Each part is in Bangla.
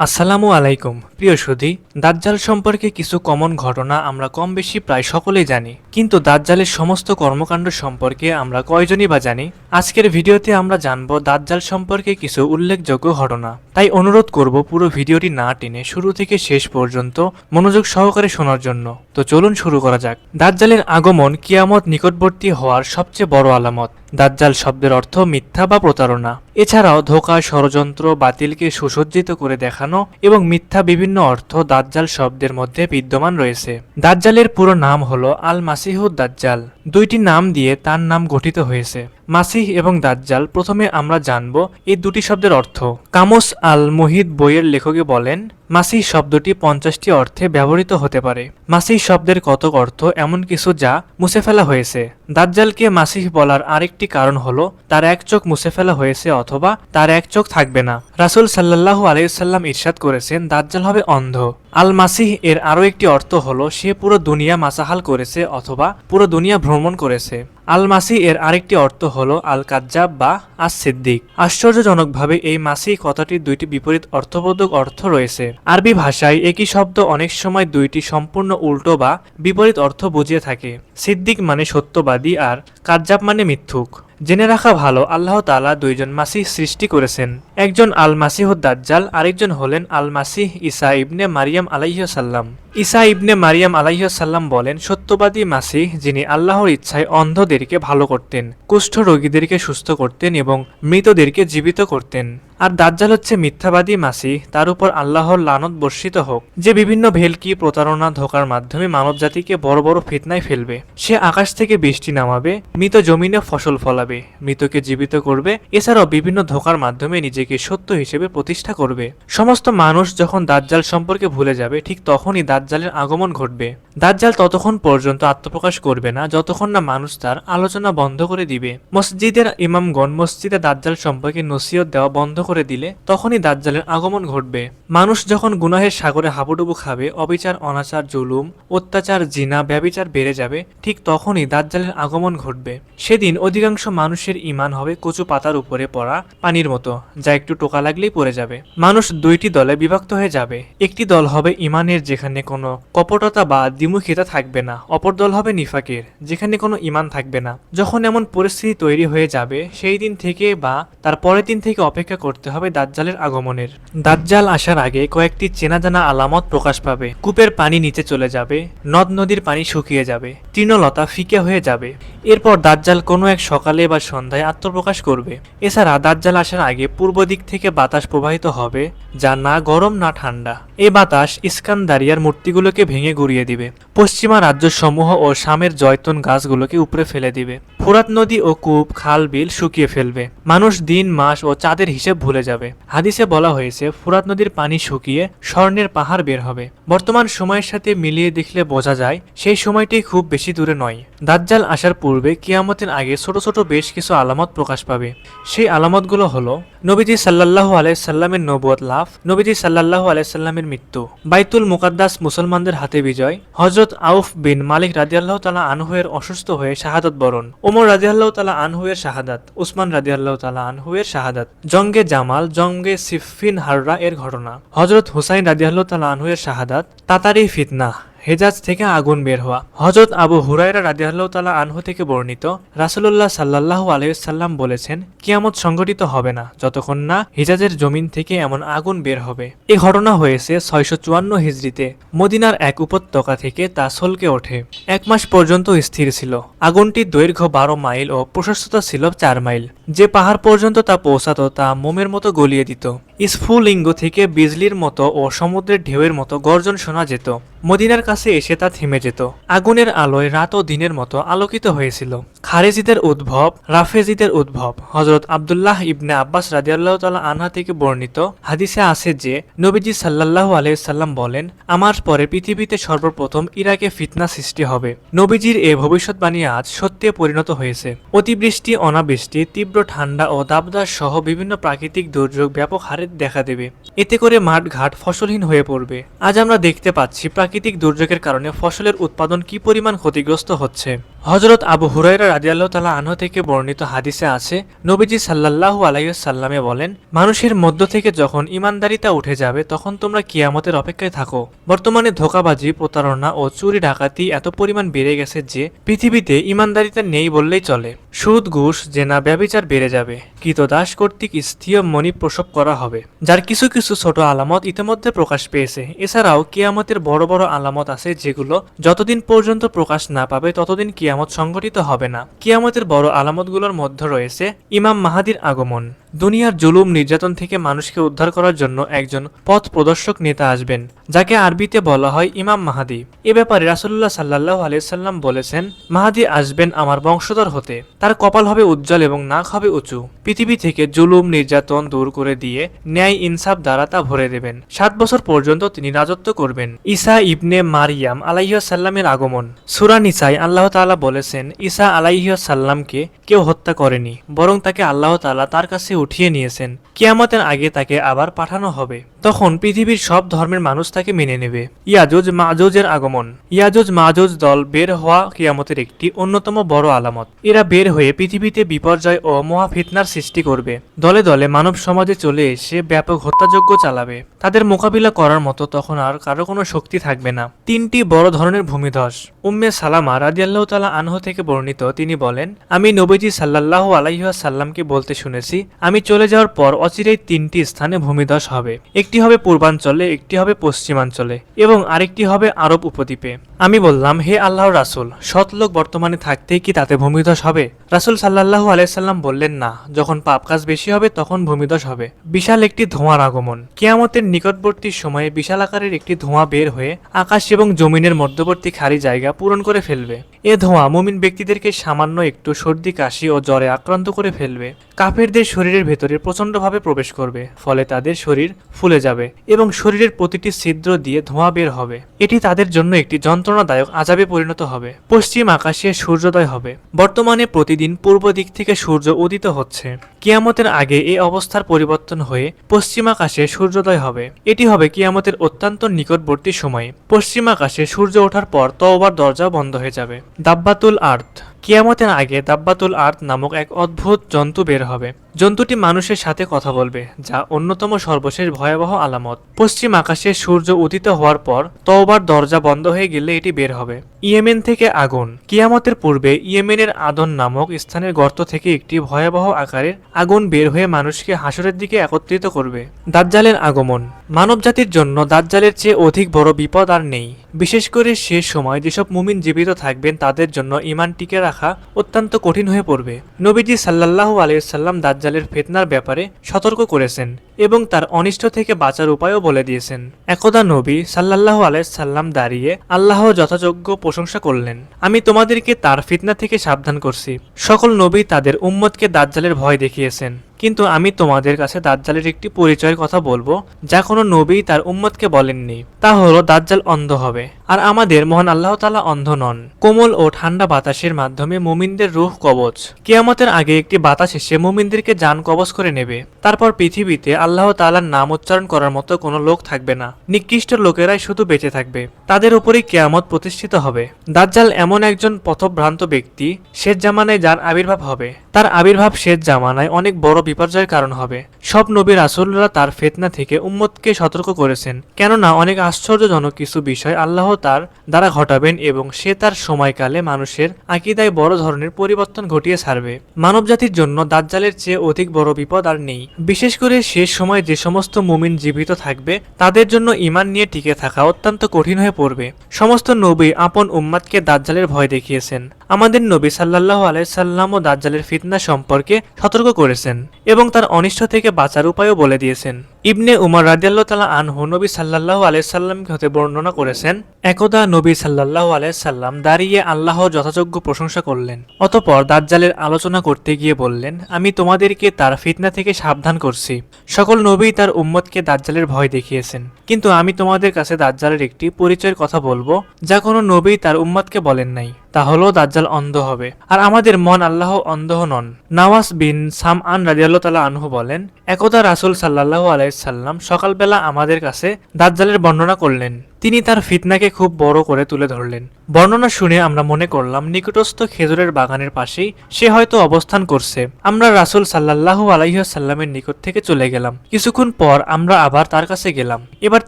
আসসালামু আলাইকুম প্রিয় সুধী। দাজ্জাল সম্পর্কে কিছু কমন ঘটনা আমরা কম বেশি প্রায় সকলেই জানি, কিন্তু দাজ্জালের সমস্ত কর্মকাণ্ড সম্পর্কে আমরা কয়জনই বা জানি? আজকের ভিডিওতে আমরা জানব দাজ্জাল সম্পর্কে কিছু উল্লেখযোগ্য ঘটনা। তাই অনুরোধ করব পুরো ভিডিওটি না টেনে শুরু থেকে শেষ পর্যন্ত মনোযোগ সহকারে শোনার জন্য। তো চলুন শুরু করা যাক। দাজ্জালের আগমন কিয়ামত নিকটবর্তী হওয়ার সবচেয়ে বড় আলামত। দাজ্জাল শব্দের অর্থ মিথ্যা বা প্রতারণা। এছাড়াও ধোঁকা, ষড়যন্ত্র, বাতিলকে সুসজ্জিত করে দেখানো এবং মিথ্যা বিভিন্ন অর্থ দাজ্জাল শব্দের মধ্যে বিদ্যমান রয়েছে। দাজ্জালের পুরো নাম হলো আল মাসিহুদ দাজ্জাল। দুইটি নাম দিয়ে তার নাম গঠিত হয়েছে, মাসিহ এবং দাজ্জাল। প্রথমে আমরা জানব এই দুটি শব্দের অর্থ। কামুস আল মুহিত বইয়ের লেখকে বলেন, মাসিহ শব্দটি 50টি অর্থে ব্যবহৃত হতে পারে। মাসিহ শব্দের কতক অর্থ এমন কিছু যা মুছে ফেলা হয়েছে। দাজ্জালকে মাসিহ বলার আরেকটি কারণ হলো তার এক চোখ মুছে ফেলা হয়েছে অথবা তার এক চোখ থাকবে না। রাসূল সাল্লাল্লাহু আলাইহি সাল্লাম ইরশাদ করেছেন, দাজ্জাল হবে অন্ধ। আল মাসিহ এর আরও একটি অর্থ হলো সে পুরো দুনিয়া মাসাহাল করেছে অথবা পুরো দুনিয়া ভ্রমণ করেছে। আল মাসিহ এর আরেকটি অর্থ হলো আল কাজ্জাব বা আস সিদ্দিক। আশ্চর্যজনকভাবে এই মাসিহ কথাটির দুইটি বিপরীত অর্থবোধক অর্থ রয়েছে। আরবি ভাষায় একই শব্দ অনেক সময় দুইটি সম্পূর্ণ উল্টো বা বিপরীত অর্থ বুঝিয়ে থাকে। সিদ্দিক মানে সত্যবাদী আর কাজ্জাব মানে মিথ্যুক। জেনে রাখা ভালো, আল্লাহ তাআলা দুইজন মাসিহ সৃষ্টি করেছেন। একজন আল মাসিহুদ দাজ্জাল, আরেকজন হলেন আল মাসিহ ঈসা ইবনে মারিয়াম আলাইহিস সালাম। ঈসা ইবনে মারিয়াম আলাইহিস সালাম বলেন, সত্যবাদী মাসিহ যিনি আল্লাহর ইচ্ছায় অন্ধদেরকে ভালো করতেন, কুষ্ঠ রোগীদেরকে সুস্থ করতেন এবং মৃতদেরকে জীবিত করতেন। আর দাজ্জাল হচ্ছে মিথ্যাবাদী মাসিহ, তার উপর আল্লাহর লানত বর্ষিত হোক, যে বিভিন্ন ভেলকি, প্রতারণা, ধোঁকার মাধ্যমে মানব জাতিকে বড় বড় ফিতনায় ফেলবে। সে আকাশ থেকে বৃষ্টি নামাবে, মৃত জমিনে ফসল ফলাবে, মৃতকে জীবিত করবে, এছাড়াও বিভিন্ন ধোঁকার মাধ্যমে নিজেকে সত্য হিসেবে প্রতিষ্ঠা করবে। সমস্ত মানুষ যখন দাজ্জাল সম্পর্কে ভুলে যাবে, ঠিক তখনই দাজ্জালের আগমন ঘটবে। দাজ্জাল ততক্ষণ পর্যন্ত আত্মপ্রকাশ করবে না যতক্ষণ না মানুষ তার আলোচনা বন্ধ করে দিবে। মসজিদের ইমামগণ মসজিদে দাজ্জাল সম্পর্কে নসিহত দেওয়া বন্ধ করে দিলে তখনই দাজ্জালের আগমন ঘটবে। মানুষ যখন গুনাহের সাগরে হাবুডুবু খাবে, অবিচার, অনাচার, জুলুম, অত্যাচার, জিনা, ব্যভিচার বেড়ে যাবে, ঠিক তখনই দাজ্জালের আগমন ঘটবে। সেদিন অধিকাংশ মানুষের ঈমান হবে কচু পাতার উপরে পড়া পানির মতো, যা একটু টোকা লাগলেই পড়ে যাবে। মানুষ দুইটি দলে বিভক্ত হয়ে যাবে। একটি দল হবে ঈমানের, যেখানে কোনো কপটতা বা দ্বিমুখিতা থাকবে না। অপর দল হবে নিফাকের, যেখানে কোনো ঈমান থাকবে না। যখন এমন পরিস্থিতি তৈরি হয়ে যাবে, সেই দিন থেকে বা তার পরের দিন থেকে অপেক্ষা করতে হবে দাজ্জালের আগমনের। দাজ্জাল আসার আগে কয়েকটি চেনা জানা আলামত প্রকাশ পাবে। কূপের পানি নিচে চলে যাবে, নদ নদীর পানি শুকিয়ে যাবে, তৃণলতা ফিকে হয়ে যাবে। এরপর দাজ্জাল কোনো এক সকালে বা সন্ধ্যায় আত্মপ্রকাশ করবে। এছাড়া দাজ্জাল আসার আগে পূর্ব দিক থেকে বাতাস প্রবাহিত হবে, যা না গরম না ঠান্ডা। এই বাতাস ইস্কান্দারিয়ার মূর্তিগুলোকে ভেঙে গুড়িয়ে দিবে, পশ্চিমা রাজ্যসমূহ ও শামের জয়তুন গাছগুলোকে উপড়ে ফেলে দিবে, ফোরাত নদী ও কূপ, খাল, বিল শুকিয়ে ফেলবে। মানুষ দিন, মাস ও চাঁদের হিসেব ভুলে যাবে। হাদিসে বলা হয়েছে, ফোরাত নদীর পানি শুকিয়ে স্বর্ণের পাহাড় বের হবে। বর্তমান সময়ের সাথে মিলিয়ে দেখলে বোঝা যায় সেই সময়টি খুব বেশি দূরে নয়। দাজ্জাল আসার পূর্বে কিয়ামতের আগে ছোট ছোট বেশ কিছু আলামত প্রকাশ পাবে। সেই আলামতগুলো হলো নবীজি সাল্লাল্লাহু আলাইহি সাল্লামের নবুয়ত লাভ, নবীজি সাল্লাল্লাহু আলাইহি সাল্লামের মৃত্যু, বাইতুল মুকাদ্দাস মুসলমানদের হাতে বিজয়, হযরত আউফ বিন মালিক রাদিয়াল্লাহু তাআলা আনহু এর অসুস্থ হয়ে শাহাদাত বরণ, ওমর রাদিয়াল্লাহু তাআলা আনহু এর শাহাদাত, উসমান রাদিয়াল্লাহু তাআলা আনহু এর শাহাদাত, জঙ্গে জামাল, জঙ্গে সিফফিন হাররা এর ঘটনা, হযরত হুসাইন রাদিয়াল্লাহু তাআলা আনহু এর শাহাদাত, তাতারি ফিতনা, হেজাজ থেকে আগুন বের হওয়া। হযরত আবু হুরায়রা রাদিয়াল্লাহু তাআলা আনহু থেকে বর্ণিত, রাসূলুল্লাহ সাল্লাল্লাহু আলাইহি ওয়াসাল্লাম বলেছেন, কিয়ামত সংঘটিত হবে না যতক্ষণ না হিজাজের জমিন থেকে এমন আগুন বের হবে। এই ঘটনা হয়েছে 654 হিজরিতে। মদিনার এক উপত্যকা থেকে তা ছলকে ওঠে। 1 মাস পর্যন্ত স্থির ছিল। আগুনটির দৈর্ঘ্য 12 মাইল ও প্রশস্ততা ছিল 4 মাইল। যে পাহাড় পর্যন্ত তা পৌঁছাতো তা মোমের মতো গলিয়ে দিত। স্ফুলিঙ্গ থেকে বিজলির মতো ও সমুদ্রের ঢেউয়ের মতো গর্জন শোনা যেত। মদিনার কাছে এসে তা থেমে যেত। আগুনের আলোয় রাত ও দিনের মতো আলোকিত হয়েছিল। খারেজিদের উদ্ভব, রাফেজিদের উদ্ভব। হযরত আব্দুল্লাহ ইবনে আব্বাস রাদিয়াল্লাহু তাআলা আনহা থেকে বর্ণিত হাদিসে আছে যে, নবীজি সাল্লাল্লাহু আলাইহি সাল্লাম বলেন, আমার পরে পৃথিবীতে সর্বপ্রথম ইরাকে ফিতনা সৃষ্টি হবে। নবীজির এ ভবিষ্যৎবাণী আজ সত্যে পরিণত হয়েছে। অতিবৃষ্টি, অনাবৃষ্টি, তীব্র ঠান্ডা ও দাবদাহ সহ বিভিন্ন প্রাকৃতিক দুর্যোগ ব্যাপক হারে দেখা দেবে। এতে করে মাঠ ঘাট ফসলহীন হয়ে পড়বে। আজ আমরা দেখতে পাচ্ছি প্রাকৃতিক দুর্যোগের কারণে ফসলের উৎপাদন কি পরিমাণ ক্ষতিগ্রস্ত হচ্ছে। হযরত আবু হুরায়রা রাদিয়াল্লাহু তাআলা আনহু থেকে বর্ণিত হাদিসে আছে, নবীজি সাল্লাল্লাহু আলাইহি ওয়াসাল্লামে বলেন, মানুষের মধ্য থেকে যখন ঈমানদারিতা উঠে যাবে তখন তোমরা কিয়ামতের অপেক্ষায় থাকো। বর্তমানে ধোঁকাবাজি, প্রতারণা ও চুরি ডাকাতি এত পরিমাণ বেড়ে গেছে যে পৃথিবীতে ঈমানদারিতা নেই বললেই চলে। সুদ, ঘুষ, জেনা, ব্যভিচার বেড়ে যাবে। কৃতদাস কর্তৃক স্ত্রী ও মণি প্রসব করা হবে, যার কিছু কিছু ছোট আলামত ইতিমধ্যে প্রকাশ পেয়েছে। এছাড়াও কিয়ামতের বড় বড় আলামত আছে যেগুলো যতদিন পর্যন্ত প্রকাশ না পাবে ততদিন কিয়ামত সংঘটিত হবে না। কিয়ামতের বড় আলামতগুলোর মধ্যে রয়েছে ইমাম মাহাদির আগমন। দুনিয়ার জুলুম নির্যাতন থেকে মানুষকে উদ্ধার করার জন্য একজন পথ প্রদর্শক নেতা আসবেন, যাকে আরবিতে বলা হয় ইমাম মাহাদি। এ ব্যাপারে রাসূলুল্লাহ সাল্লাল্লাহু আলাইহি সাল্লাম বলেছেন, মাহাদি আসবেন আমার বংশধর হতে। তার কপাল হবে উজ্জ্বল এবং নাক হবে উঁচু। পৃথিবী থেকে জুলুম নির্যাতন দূর করে দিয়ে ন্যায় ইনসাফ দ্বারা তা ভরে দেবেন। 7 বছর পর্যন্ত তিনি রাজত্ব করবেন। ঈসা ইবনে মারিয়াম আলাইহিস সাল্লামের আগমন। সূরা নিসায় আল্লাহ তাআলা বলেছেন, ঈসা আলাইহিস সাল্লামকে কেউ হত্যা করেনি, বরং তাকে আল্লাহ তাআলা তার কাছে উঠিয়ে নিয়েছেন। কিয়ামতের আগে তাকে আবার পাঠানো হবে। তখন পৃথিবীর সব ধর্মের মানুষ তাকে মেনে নেবে। ইয়াজুজ মাজুজের আগমন। ইয়াজুজ মাজুজ দল বের হওয়া কিয়ামতের একটি অন্যতম বড় আলামত। এরা বের হয়ে পৃথিবীতে বিপর্যয় ও মহাফিতনার সৃষ্টি করবে। দলে দলে মানব সমাজে চলে এসে ব্যাপক হত্যাযজ্ঞ চালাবে। তাদের মোকাবিলা করার মতো তখন আর কারো কোনো শক্তি থাকবে না। 3টি বড় ধরনের ভূমিধস। উম্মে সালামা রাদিয়াল্লাহু তাআলা আনহু থেকে বর্ণিত, তিনি বলেন, আমি নবীজি সাল্লাল্লাহু আলাইহি ওয়াসাল্লামকে বলতে শুনেছি, আমি চলে যাওয়ার পর অচিরেই 3টি স্থানে ভূমিধস হবে। একটি হবে পূর্বাঞ্চলে, একটি হবে পশ্চিমাঞ্চলে এবং আরেকটি হবে আরব উপদ্বীপে। আমি বললাম, হে আল্লাহর রাসূল, সৎ লোক বর্তমানে থাকতেই কি তাতে ভূমিধস হবে? রাসূল সাল্লাল্লাহু আলাইহি সাল্লাম বললেন, না, যখন পাপ কাজ বেশি হবে তখন ভূমিধস হবে। বিশাল একটি ধোঁয়ার আগমন। কিয়ামতের নিকটবর্তী সময়ে বিশাল আকারের একটি ধোঁয়া বের হয়ে আকাশ এবং জমিনের মধ্যবর্তী খালি জায়গা পূরণ করে ফেলবে। এ ধোঁয়া মুমিন ব্যক্তিদেরকে সামান্য একটু সর্দি, কাশি ও জ্বরে আক্রান্ত করে ফেলবে। কাফেরদের শরীরের ভেতরে প্রচণ্ডভাবে প্রবেশ করবে, ফলে তাদের শরীর ফুলে যাবে এবং শরীরের প্রতিটি ছিদ্র দিয়ে ধোঁয়া বের হবে। এটি তাদের জন্য একটি যন্ত্রণাদায়ক আযাবে পরিণত হবে। পশ্চিম আকাশে সূর্যোদয় হবে। বর্তমানে প্রতিদিন পূর্ব দিক থেকে সূর্য উদিত হচ্ছে। কিয়ামতের আগে এই অবস্থার পরিবর্তন হয়ে পশ্চিম আকাশে সূর্যোদয় হবে। এটি হবে কিয়ামতের অত্যন্ত নিকটবর্তী সময়ে। পশ্চিম আকাশে সূর্য ওঠার পর তওবার দরজা বন্ধ হয়ে যাবে। দাব্বাতুল আর্থ। কিয়ামতের আগে দাব্বাতুল আর্থ নামক এক অদ্ভুত জন্তু বের হবে। জন্তুটি মানুষের সাথে কথা বলবে, যা অন্যতম সর্বশেষ ভয়াবহ আলামত। পশ্চিম আকাশে সূর্য উদিত হওয়ার পর তওবার দরজা বন্ধ হয়ে গেলে এটি বের হবে। ইয়েমেন থেকে আগুন। কিয়ামতের পূর্বে ইয়েমেনের আদন নামক স্থানের গর্ত থেকে একটি ভয়াবহ আকারের আগুন বের হয়ে মানুষকে হাসরের দিকে একত্রিত করবে। দাজ্জালের আগমন। মানবজাতির জন্য দাজ্জালের চেয়ে অধিক বড় বিপদ আর নেই। বিশেষ করে শেষ সময় যেসব মুমিন জীবিত থাকবেন তাদের জন্য ঈমান টিকে রাখা অত্যন্ত কঠিন হয়ে পড়বে। নবীজি সাল্লাল্লাহু আলাইহি সাল্লাম দাজ্জালের ফিতনার ব্যাপারে সতর্ক করেছেন এবং তার অনিষ্ট থেকে বাঁচার উপায়ও বলে দিয়েছেন। একদা নবী সাল্লাল্লাহু আলাইহি সাল্লাম দাঁড়িয়ে আল্লাহ যথাযোগ্য প্রশংসা করলেন, আমি তোমাদেরকে তার ফিতনা থেকে সাবধান করছি। সকল নবী তাদের উম্মতকে দাজ্জালের ভয় দেখিয়েছেন, কিন্তু আমি তোমাদের কাছে দাজ্জালের একটি পরিচয়ের কথা বলবো যা কোনো নবী তার উম্মতকে বলেননি। তা হলো দাজ্জাল অন্ধ হবে, আর আমাদের মহান আল্লাহ তাআলা অন্ধ নন। কোমল ও ঠান্ডা বাতাসের মাধ্যমে মুমিনদের রূহ কবজ। কিয়ামতের আগে একটি বাতাস এসে মুমিনদেরকে জান কবজ করে নেবে। তারপর পৃথিবীতে আল্লাহ তাআলার নাম উচ্চারণ করার মতো কোনো লোক থাকবে না। নিকৃষ্ট লোকেরাই শুধু বেঁচে থাকবে। তাদের উপরেই কিয়ামত প্রতিষ্ঠিত হবে। দাজ্জাল এমন একজন পথভ্রান্ত ব্যক্তি শেষ জামানায় যার আবির্ভাব হবে। তার আবির্ভাব শেষ জামানায় অনেক বড় বিপর্যয়ের কারণ হবে। সব নবী রাসূলরা তার ফিতনা থেকে উম্মতকে সতর্ক করেছেন, কেননা অনেক আশ্চর্যজনক কিছু বিষয় আল্লাহ তার দ্বারা ঘটাবেন এবং সে তার সময়কালে মানুষের আকীদায় বড় ধরনের পরিবর্তন ঘটিয়ে ছাড়বে। মানবজাতির জন্য দাজ্জালের চেয়ে অধিক বড় বিপদ আর নেই। বিশেষ করে শেষ সময় যে সমস্ত মুমিন জীবিত থাকবে তাদের জন্য ঈমান নিয়ে টিকে থাকা অত্যন্ত কঠিন হয়ে পড়বে। সমস্ত নবী আপন উম্মতকে দাজ্জালের ভয় দেখিয়েছেন। আমাদের নবী সাল্লাল্লাহু আলাইহি সাল্লামও দাজ্জালের ফিতনা সম্পর্কে সতর্ক করেছেন এবং তার অনিষ্ট থেকে বাঁচার উপায়ও বলে দিয়েছেন। ইবনে উমর রাদিয়াল্লাহু তাআলা আনহু নবী সাল্লাল্লাহু আলাইহি সাল্লামকে হতে বর্ণনা করেছেন, একদা নবী সাল্লাল্লাহু আলাইহি সাল্লাম দাঁড়িয়ে আল্লাহর যথাযোগ্য প্রশংসা করলেন। অতঃপর দাজ্জালের আলোচনা করতে গিয়ে বললেন, আমি তোমাদেরকে তার ফিতনা থেকে সাবধান করছি। সকল নবী তার উম্মতকে দাজ্জালের ভয় দেখিয়েছেন, কিন্তু আমি তোমাদের কাছে দাজ্জালের একটি পরিচয়ের কথা বলবো যা কোনো নবী তার উম্মতকে বলেন নাই। তা হলো দাজ্জাল অন্ধ হবে, আর আমাদের মন আল্লাহ অন্ধ নন। নাওয়াস বিন সামআন রাদিয়াল্লাহু তাআলা আনহু বলেন, একদা রাসূল সাল্লাল্লাহু আলাইহি সাল্লাম সকালবেলা আমাদের কাছে দাজ্জালের বর্ণনা করলেন। তিনি তার ফিতনাকে খুব বড় করে তুলে ধরলেন। বর্ণনা শুনে আমরা মনে করলাম নিকটস্থ খেজুরের বাগানের পাশেই সে হয়তো অবস্থান করছে। আমরা রাসূল সাল্লাল্লাহু আলাইহি সাল্লামের নিকট থেকে চলে গেলাম। কিছুক্ষণ পর আমরা আবার তার কাছে গেলাম। এবার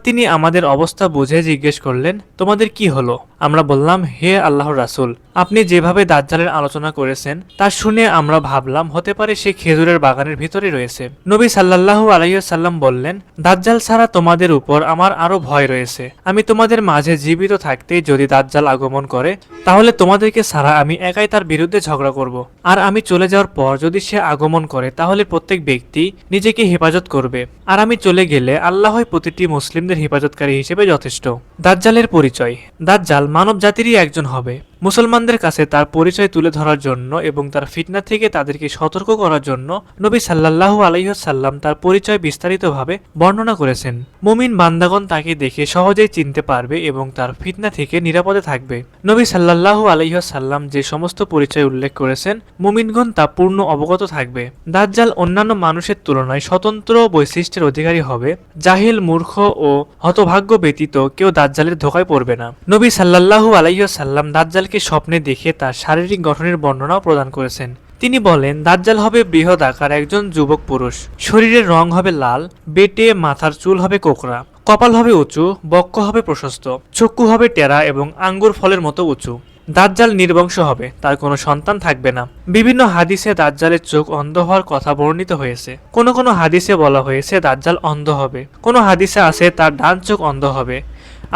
তিনি আমাদের অবস্থা বুঝে জিজ্ঞেস করলেন, তোমাদের কি হলো? আমরা বললাম, হে আল্লাহর রাসূল, আপনি যেভাবে দাজ্জালের আলোচনা করেছেন তা শুনে আমরা ভাবলাম হতে পারে সে খেজুরের বাগানের ভিতরে রয়েছে। নবী সাল্লাল্লাহু আলাইহি সাল্লাম বললেন, দাজ্জাল ছাড়া তোমাদের উপর আমার আরো ভয় রয়েছে। আমি তোমাদের মাঝে জীবিত থাকতেই যদি দাজ্জাল আগমন করে, তাহলে তোমাদেরকে ছাড়া আমি একাই তার বিরুদ্ধে ঝগড়া করব। আর আমি চলে যাওয়ার পর যদি সে আগমন করে, তাহলে প্রত্যেক ব্যক্তি নিজেকে হেফাজত করবে। আর আমি চলে গেলে আল্লাহই প্রতিটি মুসলিমদের হেফাজতকারী হিসেবে যথেষ্ট। দাজ্জালের পরিচয়। দাজ্জাল মানব জাতিরই একজন হবে। মুসলমানদের কাছে তার পরিচয় তুলে ধরার জন্য এবং তার ফিতনা থেকে তাদেরকে সতর্ক করার জন্য নবী সাল্লাল্লাহু আলাইহি সাল্লাম তার পরিচয় বিস্তারিতভাবে বর্ণনা করেছেন। মুমিন বান্দাগণ তাকে দেখে সহজেই চিনতে পারবে এবং তার ফিতনা থেকে নিরাপদে থাকবে। নবী সাল্লাল্লাহু আলাইহি সাল্লাম যে সমস্ত পরিচয় উল্লেখ করেছেন, মুমিনগণ তা পূর্ণ অবগত থাকবে। দাজ্জাল অন্যান্য মানুষের তুলনায় স্বতন্ত্র বৈশিষ্ট্যের অধিকারী হবে। জাহিল, মূর্খ ও হতভাগ্য ব্যতীত কেউ দাজ্জালের ধোঁকায় পড়বে না। নবী সাল্লাল্লাহু আলাইহি সাল্লাম দাজ্জালকে স্বপ্নে দেখে তার শারীরিক গঠনের বর্ণনাও প্রদান করেছেন। তিনি বলেন, দাজ্জাল হবে বৃহৎ আকার একজন যুবক পুরুষ। শরীরের রং হবে লাল, বেটে মাথার চুল হবে কোকড়া, কপাল হবে উঁচু, বক্ষ হবে প্রশস্ত, চক্ষু হবে টেরা এবং আঙ্গুর ফলের মতো উঁচু। দাজ্জাল নির্বংশ হবে, তার কোনো সন্তান থাকবে না। বিভিন্ন হাদিসে দাজ্জালের চোখ অন্ধ হওয়ার কথা বর্ণিত হয়েছে। কোন কোন হাদিসে বলা হয়েছে দাজ্জাল অন্ধ হবে। কোন হাদিসে আছে তার ডান চোখ অন্ধ হবে,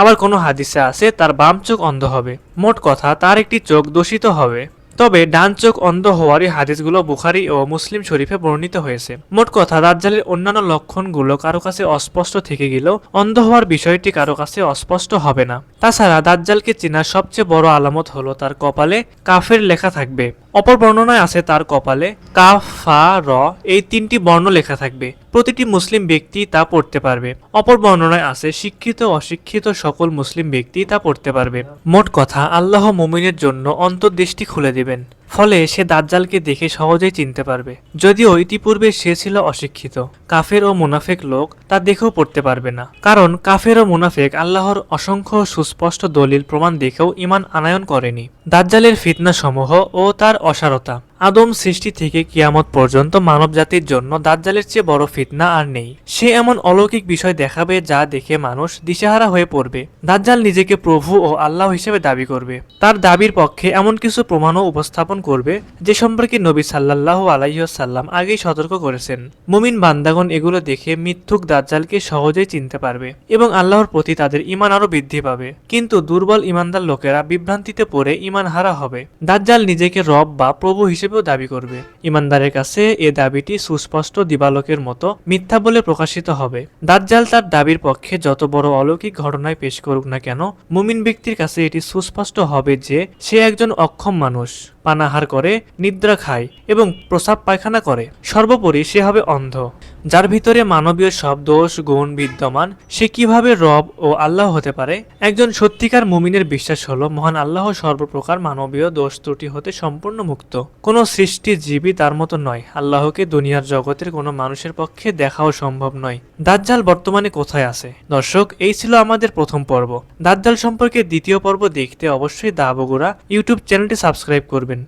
আবার কোনো হাদিসে আছে তার বাম চোখ অন্ধ হবে। মোট কথা, তার একটি চোখ দূষিত হবে। তবে ডান চোখ অন্ধ হওয়ারই হাদিসগুলো বুখারী ও মুসলিম শরীফে বর্ণিত হয়েছে। মোট কথা, দাজ্জালের অন্যান্য লক্ষণগুলো কারো কাছে অস্পষ্ট থেকে গেলেও অন্ধ হওয়ার বিষয়টি কারো কাছে অস্পষ্ট হবে না। তাছাড়া দাজ্জালকে চেনার সবচেয়ে বড় আলামত হলো তার কপালে কাফের লেখা থাকবে। অপর বর্ণনায় আছে তার কপালে কাফ, ফা, র এই তিনটি বর্ণ লেখা থাকবে। প্রতিটি মুসলিম ব্যক্তি তা পড়তে পারবে। অপর বর্ণনায় আছে শিক্ষিত অশিক্ষিত সকল মুসলিম ব্যক্তি তা পড়তে পারবে। মোট কথা, আল্লাহ মুমিনের জন্য অন্তর্দৃষ্টি খুলে দিবেন। ফলে সে দাজ্জালকে দেখে সহজেই চিনতে পারবে। যদিও ইতিপূর্বে সে ছিল অশিক্ষিত, কাফের ও মুনাফেক লোক তা দেখেও পড়তে পারবে না। কারণ কাফের ও মুনাফেক আল্লাহর অসংখ্য সুস্পষ্ট দলিল প্রমাণ দেখেও ঈমান আনয়ন করেনি। দাজ্জালের ফিতনা সমূহ ও তার অসারতা। আদম সৃষ্টি থেকে কিয়ামত পর্যন্ত মানব জাতির জন্য দাজ্জালের চেয়ে বড় ফিতনা আর নেই। সে এমন অলৌকিক বিষয় দেখাবে যা দেখে মানুষ দিশেহারা হয়ে পড়বে। দাজ্জাল নিজেকে প্রভু ও আল্লাহ হিসেবে দাবি করবে। তার দাবির পক্ষে এমন কিছু প্রমাণও উপস্থাপন করবে যে সম্পর্কে নবী সাল্লাল্লাহু আলাইহি ওয়াসাল্লাম আগেই সতর্ক করেছেন। মুমিন বান্দাগণ এগুলো দেখে মিথ্যুক দাজ্জালকে সহজেই চিনতে পারবে এবং আল্লাহর প্রতি তাদের ঈমান আরো বৃদ্ধি পাবে। কিন্তু দুর্বল ঈমানদার লোকেরা বিভ্রান্তিতে পড়ে ঈমান হারা হবে। দাজ্জাল নিজেকে রব বা প্রভু হিসেবেও দাবি করবে। ঈমানদারের কাছে এ দাবিটি সুস্পষ্ট দিবালোকের মতো মিথ্যা বলে প্রকাশিত হবে। দাজ্জাল তার দাবির পক্ষে যত বড় অলৌকিক ঘটনায় পেশ করুক না কেন, মুমিন ব্যক্তির কাছে এটি সুস্পষ্ট হবে যে সে একজন অক্ষম মানুষ, পানাহার করে, নিদ্রা খায় এবং প্রস্রাব পায়খানা করে। সর্বোপরি সে হবে অন্ধ। যার ভিতরে মানবীয় সব দোষ গুণ বিদ্যমান, সে কিভাবে রব ও আল্লাহ হতে পারে? একজন সত্যিকার মুমিনের বিশ্বাস হলো মহান আল্লাহ সর্বপ্রকার মানবীয় দোষ ত্রুটি হতে সম্পূর্ণ মুক্ত। কোনো সৃষ্টি জীবী তার মতো নয়। আল্লাহকে দুনিয়ার জগতের কোনো মানুষের পক্ষে দেখাও সম্ভব নয়। দাজ্জাল বর্তমানে কোথায় আছে? দর্শক, এই ছিল আমাদের প্রথম পর্ব। দাজ্জাল সম্পর্কে দ্বিতীয় পর্ব দেখতে অবশ্যই দা বগুড়া ইউটিউব চ্যানেলটি সাবস্ক্রাইব করবেন।